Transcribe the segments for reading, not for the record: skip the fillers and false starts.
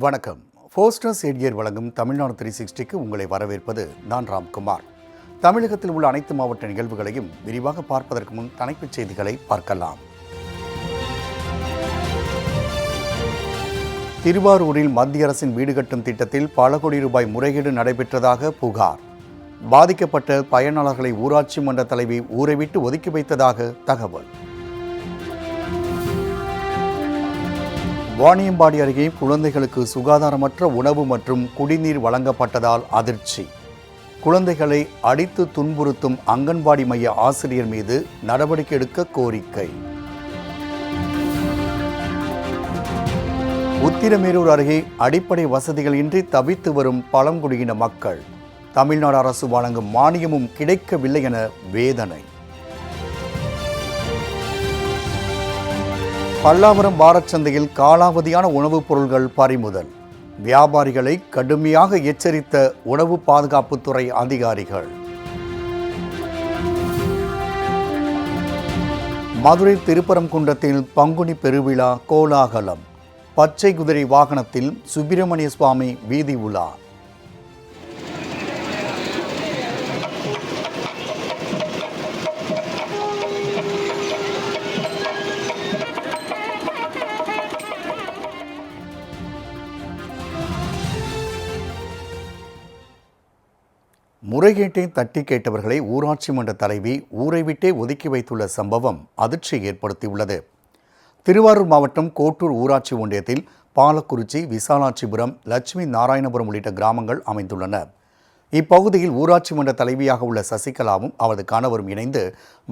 வணக்கம். ஃபோஸ்டர்ஸ் ஏடியர் வழங்கும் தமிழ்நாடு 360க்கு உங்களை வரவேற்பது நான் ராம்குமார். தமிழகத்தில் உள்ள அனைத்து மாவட்ட நிகழ்வுகளையும் விரிவாக பார்ப்பதற்கு முன் தலைப்புச் செய்திகளை பார்க்கலாம். திருவாரூரில் மத்திய அரசின் வீடு கட்டும் திட்டத்தில் பல கோடி ரூபாய் முறைகேடு நடைபெற்றதாக புகார். பாதிக்கப்பட்ட பயனாளர்களை ஊராட்சி மன்ற தலைவி ஊரை விட்டு ஒதுக்கி வைத்ததாக தகவல். வாணியம்பாடி அருகே குழந்தைகளுக்கு சுகாதாரமற்ற உணவு மற்றும் குடிநீர் வழங்கப்பட்டதால் அதிர்ச்சி. குழந்தைகளை அடித்து துன்புறுத்தும் அங்கன்வாடி மைய ஆசிரியர் மீது நடவடிக்கை எடுக்க கோரிக்கை. உத்திரமேரூர் அருகே அடிப்படை வசதிகள் இன்றி தவித்து வரும் பழங்குடியின மக்கள். தமிழ்நாடு அரசு வழங்கும் மானியமும் கிடைக்கவில்லை என வேதனை. பல்லாவரம் வாரச்சந்தையில் காலாவதியான உணவுப் பொருட்கள் பறிமுதல். வியாபாரிகளை கடுமையாக எச்சரித்த உணவு பாதுகாப்புத்துறை அதிகாரிகள். மதுரை திருப்பரங்குன்றத்தில் பங்குனி பெருவிழா கோலாகலம். பச்சை குதிரை வாகனத்தில் சுப்பிரமணிய சுவாமி வீதி உலா. முறைகேட்டை தட்டி கேட்டவர்களை ஊராட்சி மன்ற தலைவி ஊரை விட்டே ஒதுக்கி வைத்துள்ள சம்பவம் அதிர்ச்சியை ஏற்படுத்தியுள்ளது. திருவாரூர் மாவட்டம் கோட்டூர் ஊராட்சி ஒன்றியத்தில் பாலக்குறிச்சி, விசாலாட்சிபுரம், லட்சுமி நாராயணபுரம் உள்ளிட்ட கிராமங்கள் அமைந்துள்ளன. இப்பகுதியில் ஊராட்சி மன்ற தலைவியாக உள்ள சசிகலாவும் அவரது கணவரும் இணைந்து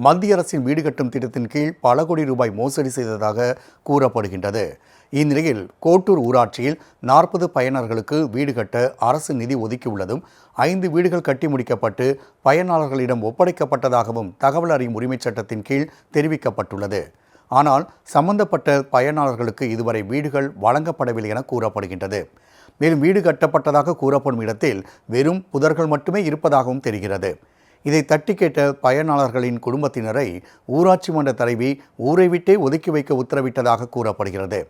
மத்திய அரசின் வீடு கட்டும் திட்டத்தின் கீழ் பல கோடி ரூபாய் மோசடி செய்ததாக கூறப்படுகின்றது. இந்நிலையில் கோட்டூர் ஊராட்சியில் 40 பயனர்களுக்கு வீடு கட்ட அரசு நிதி ஒதுக்கியுள்ளதும் 5 வீடுகள் கட்டி முடிக்கப்பட்டு பயனாளர்களிடம் ஒப்படைக்கப்பட்டதாகவும் தகவல் அறியும் உரிமைச் சட்டத்தின் கீழ் தெரிவிக்கப்பட்டுள்ளது. ஆனால் சம்பந்தப்பட்ட பயனாளர்களுக்கு இதுவரை வீடுகள் வழங்கப்படவில்லை என கூறப்படுகின்றது. மேலும் வீடு கட்டப்பட்டதாக கூறப்படும் இடத்தில் வெறும் புதர்கள் மட்டுமே இருப்பதாகவும் தெரிகிறது. இதை தட்டி கேட்ட பயனாளர்களின் குடும்பத்தினரை ஊராட்சி மன்ற தலைவி ஊரை விட்டே ஒதுக்கி வைக்க உத்தரவிட்டதாக கூறப்படுகிறது.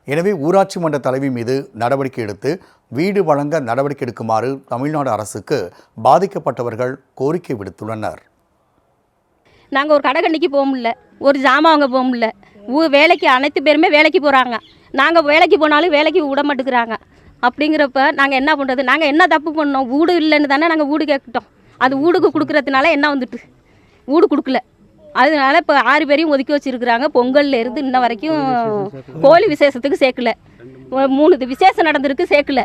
எனவே ஊராட்சி மன்ற தலைவி மீது நடவடிக்கை எடுத்து வீடு வழங்க நடவடிக்கை எடுக்குமாறு தமிழ்நாடு அரசுக்கு பாதிக்கப்பட்டவர்கள் கோரிக்கை விடுத்துள்ளனர். நாங்கள் ஒரு கடைக்கண்ணிக்கு போக முடியல, ஒரு ஜாமான் வாங்க போக முடியல. வேலைக்கு அனைத்து பேருமே வேலைக்கு போகிறாங்க. நாங்கள் வேலைக்கு போனாலும் வேலைக்கு விட மாட்டேங்கிறாங்க. அப்படிங்கிறப்ப நாங்கள் என்ன பண்ணுறது? நாங்கள் என்ன தப்பு பண்ணோம்? வீடு இல்லைன்னு தானே நாங்கள் வீடு கேட்டுட்டோம். அது வீடுக்கு கொடுக்குறதுனால என்ன வந்துட்டு வீடு கொடுக்கல. அதனால இப்போ 6 பேரையும் ஒதுக்கி வச்சுருக்குறாங்க. பொங்கல்ல இருந்து இன்ன வரைக்கும் கோழி விசேஷத்துக்கு சேர்க்கல. 3 விசேஷம் நடந்திருக்கு, சேர்க்கல.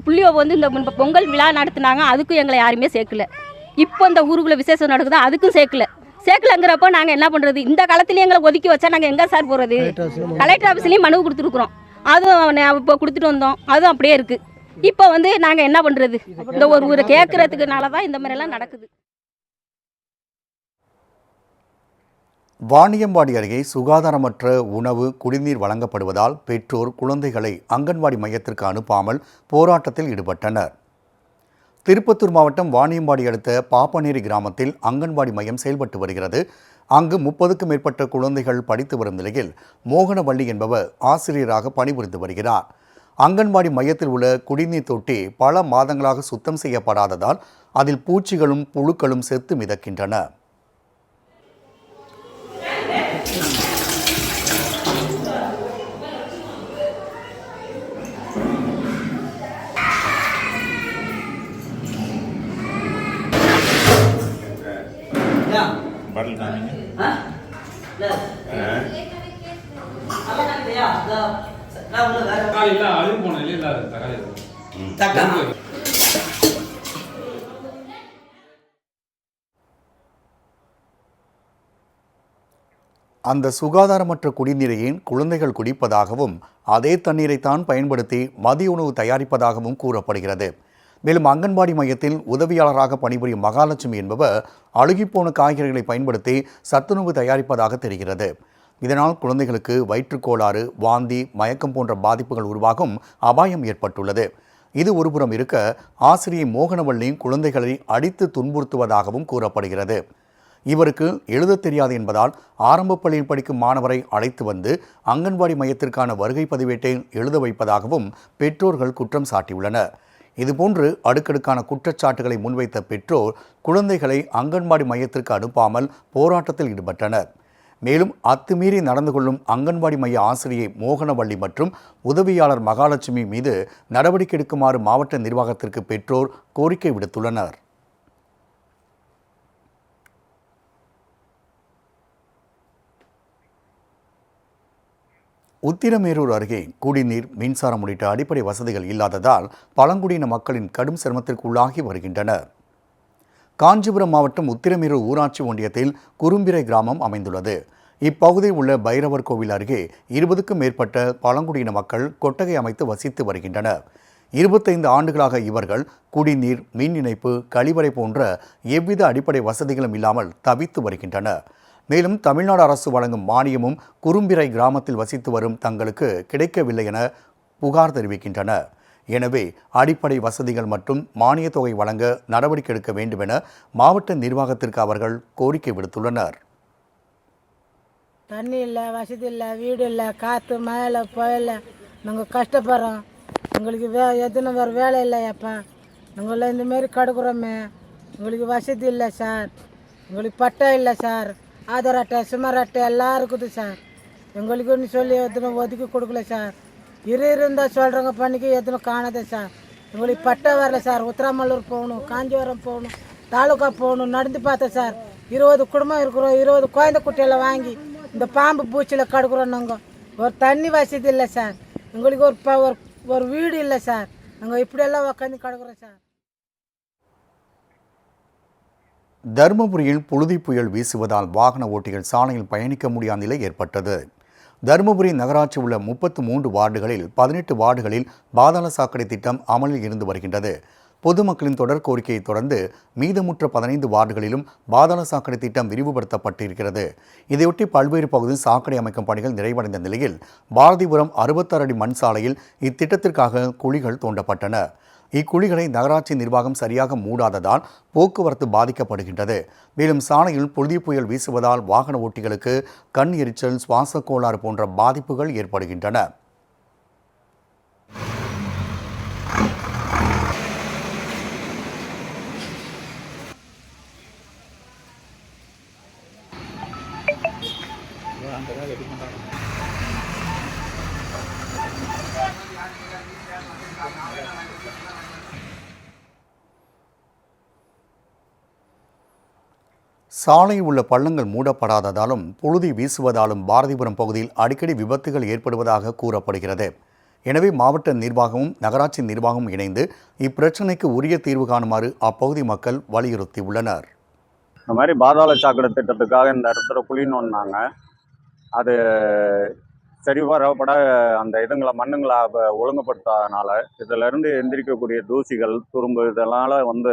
புள்ளியோ வந்து இந்த பொங்கல் விழா நடத்துனாங்க, அதுக்கும் எங்களை யாருமே சேர்க்கல. இப்போ இந்த ஊருக்குள்ள விசேஷம் நடக்குது, அதுக்கும் சேர்க்கலங்கிறப்போ நாங்கள் என்ன பண்ணுறது? இந்த காலத்துலேயும் எங்களை ஒதுக்கி வச்சா நாங்கள் எங்கே சார் போகிறது? கலெக்டர் ஆஃபீஸ்லேயும் மனு கொடுத்துருக்குறோம், அதுவும் இப்போ கொடுத்துட்டு வந்தோம், அதுவும் அப்படியே இருக்குது. இப்போ வந்து நாங்கள் என்ன பண்ணுறது? இந்த ஒரு ஊரை கேட்குறதுக்குனால தான் இந்த மாதிரிலாம் நடக்குது. வாணியம்பாடி அருகே சுகாதாரமற்ற உணவு, குடிநீர் வழங்கப்படுவதால் பெற்றோர் குழந்தைகளை அங்கன்வாடி மையத்திற்கு அனுப்பாமல் போராட்டத்தில் ஈடுபட்டனர். திருப்பத்தூர் மாவட்டம் வாணியம்பாடி அடுத்த பாப்பநேரி கிராமத்தில் அங்கன்வாடி மையம் செயல்பட்டு வருகிறது. அங்கு 30க்கும் மேற்பட்ட குழந்தைகள் படித்து வரும் நிலையில் மோகனவள்ளி என்பவர் ஆசிரியராக பணிபுரிந்து வருகிறார். அங்கன்வாடி மையத்தில் உள்ள குடிநீர் தொட்டி பல மாதங்களாக சுத்தம் செய்யப்படாததால் அதில் பூச்சிகளும் புழுக்களும் செத்து மிதக்கின்றன. அந்த சுகாதாரமற்ற குடிநீரையும் குழந்தைகள் குடிப்பதாகவும் அதே தண்ணீரைத்தான் பயன்படுத்தி மதிய உணவு தயாரிப்பதாகவும் கூறப்படுகிறது. மேலும் அங்கன்வாடி மையத்தில் உதவியாளராக பணிபுரியும் மகாலட்சுமி என்பவர் அழுகிப்போன காய்கறிகளை பயன்படுத்தி சத்துணவு தயாரிப்பதாக தெரிகிறது. இதனால் குழந்தைகளுக்கு வயிற்றுக்கோளாறு, வாந்தி, மயக்கம் போன்ற பாதிப்புகள் உருவாகும் அபாயம் ஏற்பட்டுள்ளது. இது ஒருபுறம் இருக்க, ஆசிரியை மோகனவள்ளி குழந்தைகளை அடித்து துன்புறுத்துவதாகவும் கூறப்படுகிறது. இவருக்கு எழுதத் தெரியாது என்பதால் ஆரம்பப் பள்ளியில் படிக்கும் மாணவரை அழைத்து வந்து அங்கன்வாடி மையத்திற்கான வருகை பதிவேட்டை எழுத வைப்பதாகவும் பெற்றோர்கள் குற்றம் சாட்டியுள்ளனர். இதுபோன்று அடுக்கடுக்கான குற்றச்சாட்டுகளை முன்வைத்த பெற்றோர் குழந்தைகளை அங்கன்வாடி மையத்திற்கு அனுப்பாமல் போராட்டத்தில் ஈடுபட்டனர். மேலும் அத்துமீறி நடந்து கொள்ளும் அங்கன்வாடி மைய ஆசிரியை மோகனவள்ளி மற்றும் உதவியாளர் மகாலட்சுமி மீது நடவடிக்கை எடுக்குமாறு மாவட்ட நிர்வாகத்திற்கு பெற்றோர் கோரிக்கை விடுத்துள்ளனர். உத்திரமேரூர் அருகே குடிநீர், மின்சாரம் உள்ளிட்ட அடிப்படை வசதிகள் இல்லாததால் பழங்குடியின மக்களின் கடும் சிரமத்திற்கு உள்ளாகி வருகின்றனர். காஞ்சிபுரம் மாவட்டம் உத்திரமேரூர் ஊராட்சி ஒன்றியத்தில் குறும்பிரை கிராமம் அமைந்துள்ளது. இப்பகுதியில் உள்ள பைரவர் கோவில் அருகே 20க்கும் மேற்பட்ட பழங்குடியின மக்கள் கொட்டகை அமைத்து வசித்து வருகின்றனர். 25 ஆண்டுகளாக இவர்கள் குடிநீர், மின் இணைப்பு, கழிவறை போன்ற எவ்வித அடிப்படை வசதிகளும் இல்லாமல் தவித்து வருகின்றனர். மேலும் தமிழ்நாடு அரசு வழங்கும் மானியமும் குறும்பிரை கிராமத்தில் வசித்து வரும் தங்களுக்கு கிடைக்கவில்லை என புகார் தெரிவிக்கின்றனர். எனவே அடிப்படை வசதிகள் மற்றும் மானிய தொகை வழங்க நடவடிக்கை எடுக்க வேண்டும் என மாவட்ட நிர்வாகத்திற்கு அவர்கள் கோரிக்கை விடுத்துள்ளனர். தண்ணி இல்லை, வசதி இல்லை, வீடு இல்லை, காற்று மழை புயல நாங்கள் கஷ்டப்படுறோம். எங்களுக்கு எத்தனை வேறு வேலை இல்லையாப்பா. நாங்கள் இந்தமாரி கடுக்குறோமே. எங்களுக்கு வசதி இல்லை சார். எங்களுக்கு பட்டா இல்லை சார். ஆதார் அட்டை, சுமார் அட்டை எல்லாம் இருக்குது சார். எங்களுக்குன்னு சொல்லி எத்தனை ஒதுக்கி கொடுக்கல சார். இருந்தால் சொல்கிறவங்க பண்ணிக்க எத்தனை காணாத சார். எங்களுக்கு பட்டா வரல சார். உத்திரமல்லூர் போகணும், காஞ்சிபுரம் போகணும், தாலுக்கா போகணும், நடந்து பார்த்தேன் சார். 20 குடும்பம் இருக்கிறோம். 20 குழந்தை குட்டியெல்லாம் வாங்கி இந்த பாம்பு பூச்சியில் கடுக்குறோம். நாங்கள் ஒரு தண்ணி வசதி இல்லை சார். எங்களுக்கு ஒரு வீடு இல்லை சார். நாங்கள் இப்படியெல்லாம் உட்காந்து கடுக்குறோம் சார். தருமபுரியில் புழுதி புயல் வீசுவதால் வாகன ஓட்டிகள் சாலையில் பயணிக்க முடியாத நிலை ஏற்பட்டது. தருமபுரி நகராட்சி உள்ள 33 வார்டுகளில் 18 வார்டுகளில் பாதாள சாக்கடை திட்டம் அமலில் இருந்து வருகின்றது. பொதுமக்களின் தொடர் கோரிக்கையை தொடர்ந்து மீதமுற்ற 15 வார்டுகளிலும் பாதாள சாக்கடை திட்டம் விரிவுபடுத்தப்பட்டிருக்கிறது. இதையொட்டி பல்வேறு பகுதியில் சாக்கடை அமைக்கும் பணிகள் நிறைவடைந்த நிலையில் பாரதிபுரம் 66 அடி மண் சாலையில் இத்திட்டத்திற்காக குழிகள் தோண்டப்பட்டன. இக்குழிகளை நகராட்சி நிர்வாகம் சரியாக மூடாததால் போக்குவரத்து பாதிக்கப்படுகின்றது. மேலும் சாலையில் புழுதி புயல் வீசுவதால் வாகன ஓட்டிகளுக்கு கண் எரிச்சல், சுவாச கோளாறு போன்ற பாதிப்புகள் ஏற்படுகின்றன. சாலையில் உள்ள பள்ளங்கள் மூடப்படாததாலும் புழுதி வீசுவதாலும் பாரதிபுரம் பகுதியில் அடிக்கடி விபத்துகள் ஏற்படுவதாக கூறப்படுகிறது. எனவே மாவட்ட நிர்வாகமும் நகராட்சி நிர்வாகமும் இணைந்து இப்பிரச்சினைக்கு உரிய தீர்வு காணுமாறு அப்பகுதி மக்கள் வலியுறுத்தியுள்ளனர். இந்த மாதிரி பாதாள சாக்கடை திட்டத்துக்காக இந்த இடத்துல குழி நோண்டினாங்க. அது சரி வரப்பட அந்த இதுங்களை மண்ணுங்களை ஒழுங்குபடுத்தாதனால இதிலிருந்து எந்திரிக்கக்கூடிய தூசிகள், துரும்பு இதெல்லாம்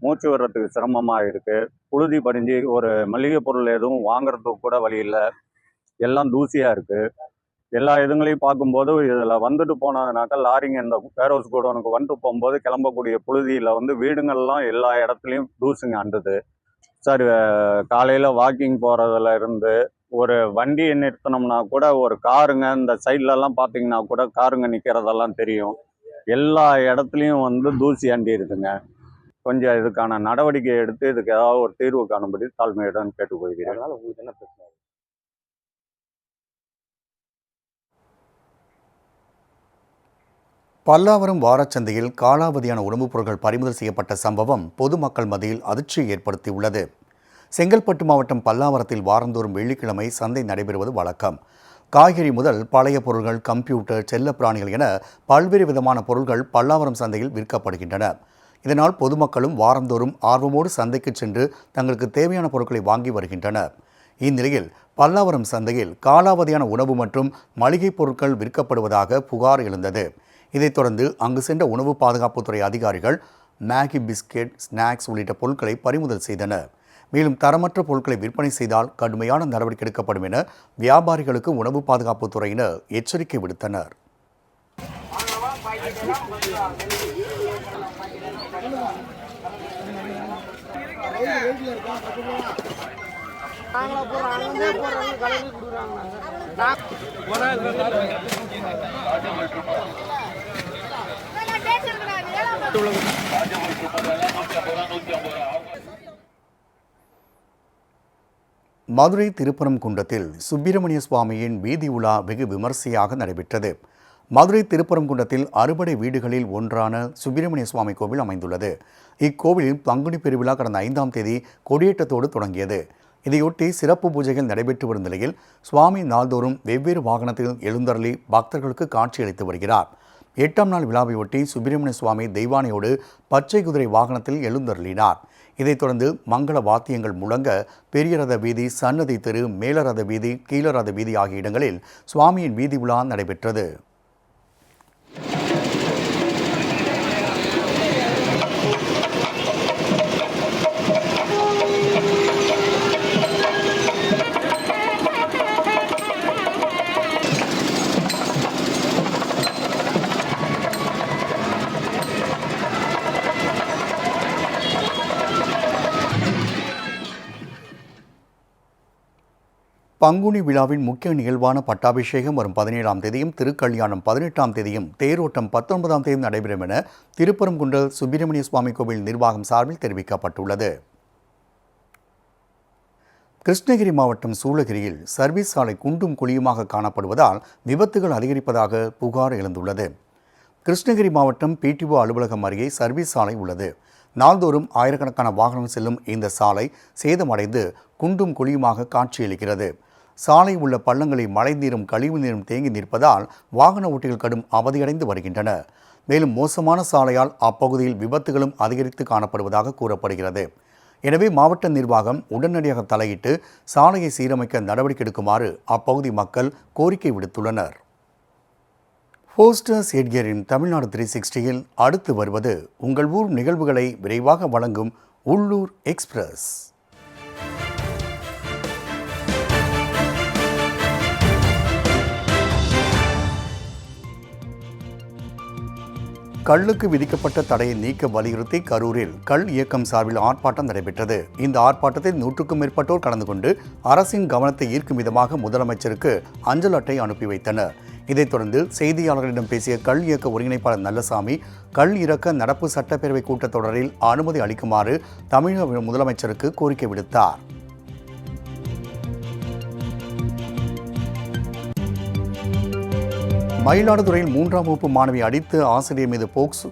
மூச்சு வர்றதுக்கு சிரமமாக இருக்குது. புழுதி படிஞ்சு ஒரு மளிகை பொருள் எதுவும் வாங்குறதுக்கு கூட வழி இல்லை. எல்லாம் தூசியாக இருக்குது. எல்லா இதுங்களையும் பார்க்கும்போது இதில் வந்துட்டு போனதுனாக்கா லாரிங்க இந்த வேர் ஹவுஸ் கோடவுனுக்கு வந்துட்டு போகும்போது கிளம்பக்கூடிய புழுதியில் வீடுங்கள்லாம் எல்லா இடத்துலையும் தூசுங்க அண்டுது. சார், காலையில் வாக்கிங் போகிறதுல இருந்து ஒரு வண்டியை நிறுத்தினோம்னா கூட ஒரு காருங்க இந்த சைட்லலாம் பார்த்தீங்கன்னா கூட காருங்க நிற்கிறதெல்லாம் தெரியும். எல்லா இடத்துலையும் தூசி அண்டி இருக்குங்க. கொஞ்சம் இதுக்கான நடவடிக்கை எடுத்து இதுக்கு ஏதாவது ஒரு தீர்வு காணும்படி தாழ்மையுடன் கேட்டுக்கொள்கிறேன். அதனால உங்களுக்கு என்ன பிரச்சனை? பல்லாவரம் வாரச்சந்தையில் காலாவதியான உணவுப் பொருட்கள் பறிமுதல் செய்யப்பட்ட சம்பவம் பொதுமக்கள் மத்தியில் அதிர்ச்சியை ஏற்படுத்தியுள்ளது. செங்கல்பட்டு மாவட்டம் பல்லாவரத்தில் வாரந்தோறும் வெள்ளிக்கிழமை சந்தை நடைபெறுவது வழக்கம். காய்கறி முதல் பழைய பொருட்கள், கம்ப்யூட்டர், செல்லப்பிராணிகள் என பல்வேறு விதமான பொருட்கள் பல்லாவரம் சந்தையில் விற்கப்படுகின்றன. இதனால் பொதுமக்களும் வாரந்தோறும் ஆர்வமோடு சந்தைக்கு சென்று தங்களுக்கு தேவையான பொருட்களை வாங்கி வருகின்றனர். இந்நிலையில் பல்லாவரம் சந்தையில் காலாவதியான உணவு மற்றும் மளிகை பொருட்கள் விற்கப்படுவதாக புகார் எழுந்தது. இதைத் தொடர்ந்து அங்கு சென்ற உணவு பாதுகாப்புத்துறை அதிகாரிகள் மேகி, பிஸ்கெட், ஸ்நாக்ஸ் உள்ளிட்ட பொருட்களை பறிமுதல் செய்தனர். மேலும் தரமற்ற பொருட்களை விற்பனை செய்தால் கடுமையான நடவடிக்கை எடுக்கப்படும் என வியாபாரிகளுக்கு உணவு பாதுகாப்புத்துறையினர் எச்சரிக்கை விடுத்தனர். மதுரை திருப்பரங்குன்றத்தில் சுப்பிரமணிய சுவாமியின் வீதி உலா வெகு விமர்சையாக நடைபெற்றது. மதுரை திருப்பரங்குன்றத்தில் அறுபடை வீடுகளில் ஒன்றான சுப்பிரமணிய சுவாமி கோவில் அமைந்துள்ளது. இக்கோவிலில் பங்குனி பெருவிழா கடந்த 5ஆம் தேதி கொடியேற்றத்தோடு தொடங்கியது. இதையொட்டி சிறப்பு பூஜைகள் நடைபெற்று வரும் நிலையில் சுவாமி நாள்தோறும் வெவ்வேறு வாகனத்தில் எழுந்தருளி பக்தர்களுக்கு காட்சியளித்து வருகிறார். 8ஆம் நாள் விழாவையொட்டி சுப்பிரமணிய சுவாமி தெய்வானையோடு பச்சை குதிரை வாகனத்தில் எழுந்தருளினார். இதைத் தொடர்ந்து மங்கள வாத்தியங்கள் முழங்க பெரிய ரத வீதி, சன்னதி தெரு, மேலரத வீதி, கீழரத வீதி ஆகிய இடங்களில் சுவாமியின் வீதி உலா நடைபெற்றது. பங்குனி விழாவின் முக்கிய நிகழ்வான பட்டாபிஷேகம் வரும் 17ஆம் தேதியும், திருக்கல்யாணம் 18ஆம் தேதியும், தேரோட்டம் 19ஆம் தேதியும் நடைபெறும் என திருப்பரங்குன்றம் சுப்பிரமணிய சுவாமி கோவில் நிர்வாகம் சார்பில் தெரிவிக்கப்பட்டுள்ளது. கிருஷ்ணகிரி மாவட்டம் சூளகிரியில் சர்வீஸ் சாலை குண்டும் குழியுமாக காணப்படுவதால் விபத்துகள் அதிகரிப்பதாக புகார் எழுந்துள்ளது. கிருஷ்ணகிரி மாவட்டம் பிடிஓ அலுவலகம் அருகே சர்வீஸ் சாலை உள்ளது. நாள்தோறும் ஆயிரக்கணக்கான வாகனம் செல்லும் இந்த சாலை சேதமடைந்து குண்டும் குழியுமாக காட்சியளிக்கிறது. சாலை உள்ள பள்ளங்களில் மழை நீரும் கழிவு நீரும் தேங்கி நிற்பதால் வாகன ஓட்டிகள் கடும் அவதியடைந்து வருகின்றனர். மேலும் மோசமான சாலையால் அப்பகுதியில் விபத்துகளும் அதிகரித்து காணப்படுவதாக கூறப்படுகிறது. எனவே மாவட்ட நிர்வாகம் உடனடியாக தலையிட்டு சாலையை சீரமைக்க நடவடிக்கை எடுக்குமாறு அப்பகுதி மக்கள் கோரிக்கை விடுத்துள்ளனர். போஸ்டர்ஸ் எட்கரின் தமிழ்நாடு 360யில் அடுத்து வருவது உங்கள் ஊர் நிகழ்வுகளை விரைவாக வழங்கும் உள்ளூர் எக்ஸ்பிரஸ். கள்ளுக்கு விதிக்கப்பட்ட தடையை நீக்க வலியுறுத்தி கரூரில் கள் இயக்கம் சார்பில் ஆர்ப்பாட்டம் நடைபெற்றது. இந்த ஆர்ப்பாட்டத்தில் 100க்கும் மேற்பட்டோர் கலந்து கொண்டு அரசின் கவனத்தை ஈர்க்கும் விதமாக முதலமைச்சருக்கு அஞ்சல் அட்டை அனுப்பி வைத்தனர். இதைத் தொடர்ந்து செய்தியாளர்களிடம் பேசிய கள் இயக்க ஒருங்கிணைப்பாளர் நல்லசாமி, கள் இறக்க நடப்பு சட்டப்பேரவை கூட்டத்தொடரில் அனுமதி அளிக்குமாறு தமிழக முதலமைச்சருக்கு கோரிக்கை விடுத்தார். மயிலாடுதுறையில் 3ஆம் வகுப்பு மாணவி அடித்து ஆசிரியர் மீது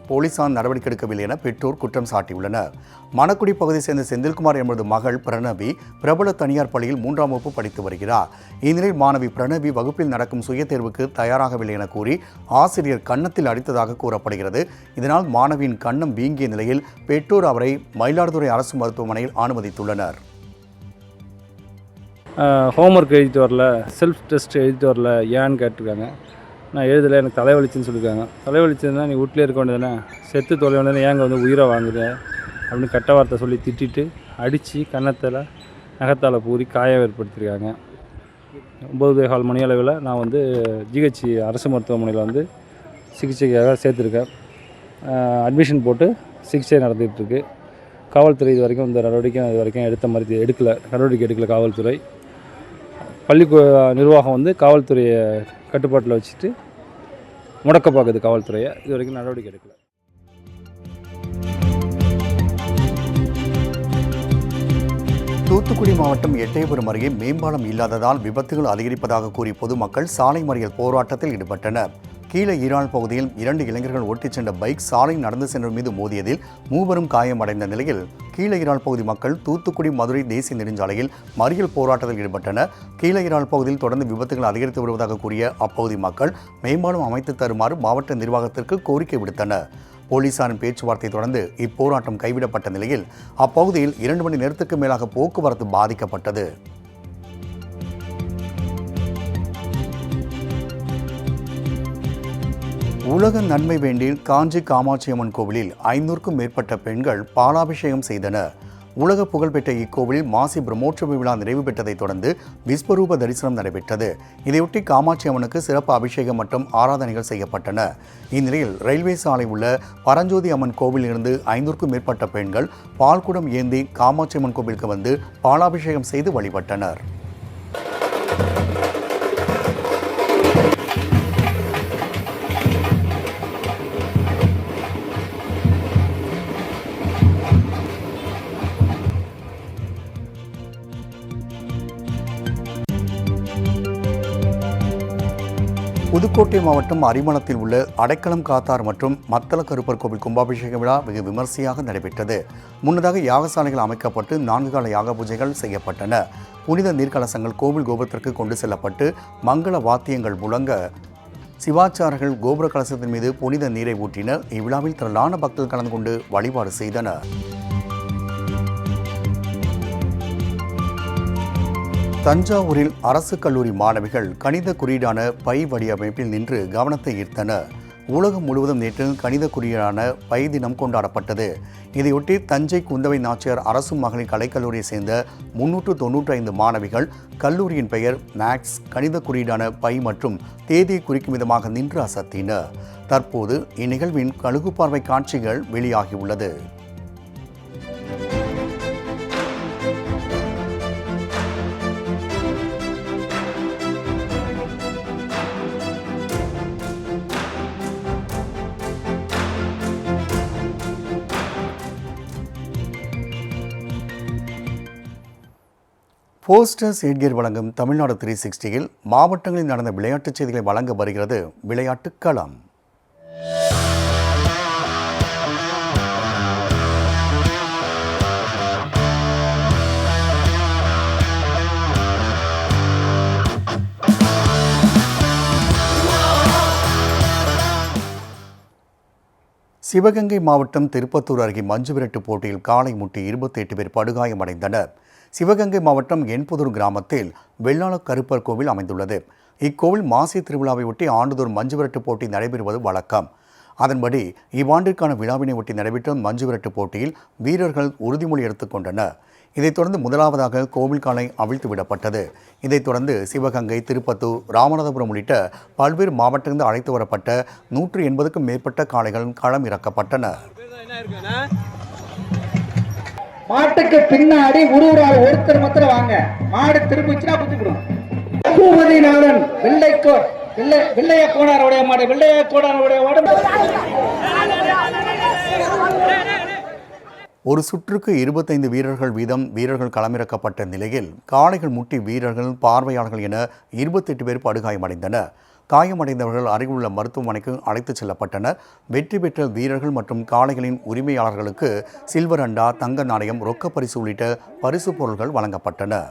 போலீசார் நடவடிக்கை எடுக்கவில்லை என பெற்றோர் குற்றம் சாட்டியுள்ளனர். மணக்குடி பகுதியை சேர்ந்த செந்தில்குமார் என்பது மகள் பிரணவி பிரபல தனியார் பள்ளியில் 3ஆம் வகுப்பு படித்து வருகிறார். இந்நிலையில் மாணவி பிரணவி வகுப்பில் நடக்கும் சுய தேர்வுக்கு தயாராகவில்லை என கூறி ஆசிரியர் கன்னத்தில் அடித்ததாக கூறப்படுகிறது. இதனால் மாணவியின் கன்னம் வீங்கிய நிலையில் பெற்றோர் அவரை மயிலாடுதுறை அரசு மருத்துவமனையில் அனுமதித்துள்ளனர். ஹோம்ஒர்க் எழுதிட்டு வரல, செல்ஃப் டெஸ்ட் எழுதிட்டு வரல, ஏன்னு கேட்டிருக்காங்க. நான் எழுதலை, எனக்கு தலைவலிச்சுன்னு சொல்லியிருக்காங்க. தலைவலிச்சுன்னா நீ வீட்டிலே இருக்க வேண்டியதானே, செத்து தொலை வேண்டியதானே, ஏங்க வந்து உயிரை வாங்குது அப்படின்னு கெட்ட வார்த்தை சொல்லி திட்டிட்டு அடித்து கன்னத்தில் நகத்தால் பூரி காயம் ஏற்படுத்தியிருக்காங்க. 9:15 மணி அளவில் நான் வந்து ஜிஹெச் அரசு மருத்துவமனையில் வந்து சிகிச்சைக்காக சேர்த்துருக்கேன். அட்மிஷன் போட்டு சிகிச்சை நடந்துகிட்ருக்கு. காவல்துறை இது வரைக்கும் இந்த நடவடிக்கை நடவடிக்கை எடுக்கல காவல்துறை. பள்ளி நிர்வாகம் வந்து காவல்துறையை கட்டுப்பாட்டில் வச்சுட்டு முடக்க பார்க்குது காவல்துறையை. இது வரைக்கும் நடவடிக்கை எடுக்கல. தூத்துக்குடி மாவட்டம் எட்டயபுரம் அருகே மேம்பாலம் இல்லாததால் விபத்துகள் அதிகரிப்பதாக கூறி பொதுமக்கள் சாலை மறியல் போராட்டத்தில் ஈடுபட்டனர். கீழ ஈரான் பகுதியில் 2 இளைஞர்கள் ஓட்டிச் சென்ற பைக் சாலை நடந்து சென்ற மீது மோதியதில் 3 காயமடைந்த நிலையில் கீழ ஈரான் பகுதி மக்கள் தூத்துக்குடி மதுரை தேசிய நெடுஞ்சாலையில் மறியல் போராட்டத்தில் ஈடுபட்டனர். கீழ ஈரான் பகுதியில் தொடர்ந்து விபத்துகள் அதிகரித்து வருவதாக கூறிய அப்பகுதி மக்கள் மேம்பாலம் அமைத்து தருமாறு மாவட்ட நிர்வாகத்திற்கு கோரிக்கை விடுத்தனர். போலீசாரின் பேச்சுவார்த்தை தொடர்ந்து இப்போராட்டம் கைவிடப்பட்ட நிலையில் அப்பகுதியில் 2 மணி நேரத்துக்கு மேலாக போக்குவரத்து பாதிக்கப்பட்டது. உலக நன்மை வேண்டி காஞ்சி காமாட்சி அம்மன் கோவிலில் 500க்கும் மேற்பட்ட பெண்கள் பாலாபிஷேகம் செய்தனர். உலக புகழ்பெற்ற இக்கோவிலில் மாசி பிரம்மோற்சவ விழா நிறைவு பெற்றதைத் தொடர்ந்து விஸ்வரூப தரிசனம் நடைபெற்றது. இதையொட்டி காமாட்சி அம்மனுக்கு சிறப்பு அபிஷேகம் மற்றும் ஆராதனைகள் செய்யப்பட்டன. இந்நிலையில் ரயில்வே சாலை உள்ள பரஞ்சோதி அம்மன் கோவிலில் இருந்து 500க்கும் மேற்பட்ட பெண்கள் பால்குடம் ஏந்தி காமாட்சி அம்மன் கோவிலுக்கு வந்து பாலாபிஷேகம் செய்து வழிபட்டனர். புதுக்கோட்டை மாவட்டம் அரிமளத்தில் உள்ள அடைக்கலம் காத்தார் மற்றும் மத்தள கருப்பர் கோவில் கும்பாபிஷேக விழா வெகு விமர்சையாக நடைபெற்றது. முன்னதாக யாகசாலைகள் அமைக்கப்பட்டு 4 கால யாக பூஜைகள் செய்யப்பட்டன. புனித நீர்க்கலசங்கள் கோவில் கோபுரத்திற்கு கொண்டு செல்லப்பட்டு மங்கள வாத்தியங்கள் முழங்க சிவாச்சாரர்கள் கோபுர கலசத்தின் மீது புனித நீரை ஊற்றினர். இவ்விழாவில் திரளான பக்தர்கள் கலந்து கொண்டு வழிபாடு செய்தனர். தஞ்சாவூரில் அரசு கல்லூரி மாணவிகள் கணித குறியீடான பை வடிவமைப்பில் நின்று கவனத்தை ஈர்த்தனர். உலகம் முழுவதும் நேற்று கணித குறியீடான பை தினம் கொண்டாடப்பட்டது. இதையொட்டி தஞ்சை குந்தவை நாச்சியார் அரசு மகளிர் கலைக்கல்லூரியை சேர்ந்த 395 மாணவிகள் கல்லூரியின் பெயர் மேக்ஸ் கணித குறியீடான பை மற்றும் தேதியை குறிக்கும் விதமாக நின்று அசத்தினர். தற்போது இந்நிகழ்வின் கழுகு பார்வை காட்சிகள் வெளியாகியுள்ளது. போஸ்டர்ஸ் எட்கர் வழங்கும் தமிழ்நாடு 360யில் மாவட்டங்களில் நடந்த விளையாட்டுச் செய்திகளை வழங்க வருகிறது விளையாட்டுக் களம். சிவகங்கை மாவட்டம் திருப்பத்தூர் அருகே மஞ்சு விரட்டு போட்டியில் காளை முட்டி 28 பேர் படுகாயமடைந்தனர். சிவகங்கை மாவட்டம் என்புதூர் கிராமத்தில் வெள்ளாள கருப்பர் கோவில் அமைந்துள்ளது. இக்கோவில் மாசி திருவிழாவை ஒட்டி ஆண்டுதோறும் மஞ்சு விரட்டு போட்டி நடைபெறுவது வழக்கம். அதன்படி இவ்வாண்டிற்கான விழாவினை ஒட்டி நடைபெற்ற மஞ்சு விரட்டு போட்டியில் வீரர்கள் உறுதிமொழி எடுத்துக்கொண்டனர். இதைத் தொடர்ந்து முதலாவதாக கோவில் காளை அவிழ்த்து விடப்பட்டது. இதைத் தொடர்ந்து சிவகங்கை, திருப்பத்தூர், ராமநாதபுரம் உள்ளிட்ட பல்வேறு மாவட்டங்களில் அழைத்து வரப்பட்ட 180க்கும் மேற்பட்ட காளைகள் களம் இறக்கப்பட்டன. மாட்டுக்கு பின்னாடி ஒருத்தர் மாத்திரம் வாங்க. மாடு திரும்பிச்சுனா புத்திவிடும். பூமதிநாதன் வெள்ளைய கோணாருடைய மாடு, வெள்ளைய கோணாருடைய மாடு. ஒரு சுற்றுக்கு 25 வீரர்கள் வீதம் வீரர்கள் களமிறக்கப்பட்ட நிலையில் காளைகள் முட்டி வீரர்கள், பார்வையாளர்கள் என 28 பேர் படுகாயமடைந்தனர். காயமடைந்தவர்கள் அருகிலுள்ள மருத்துவமனைக்கு அழைத்துச் செல்லப்பட்டனர். வெற்றி பெற்ற வீரர்கள் மற்றும் காளைகளின் உரிமையாளர்களுக்கு சில்வர் அண்டா, தங்க நாணயம், ரொக்க பரிசு உள்ளிட்ட பரிசு பொருட்கள் வழங்கப்பட்டன.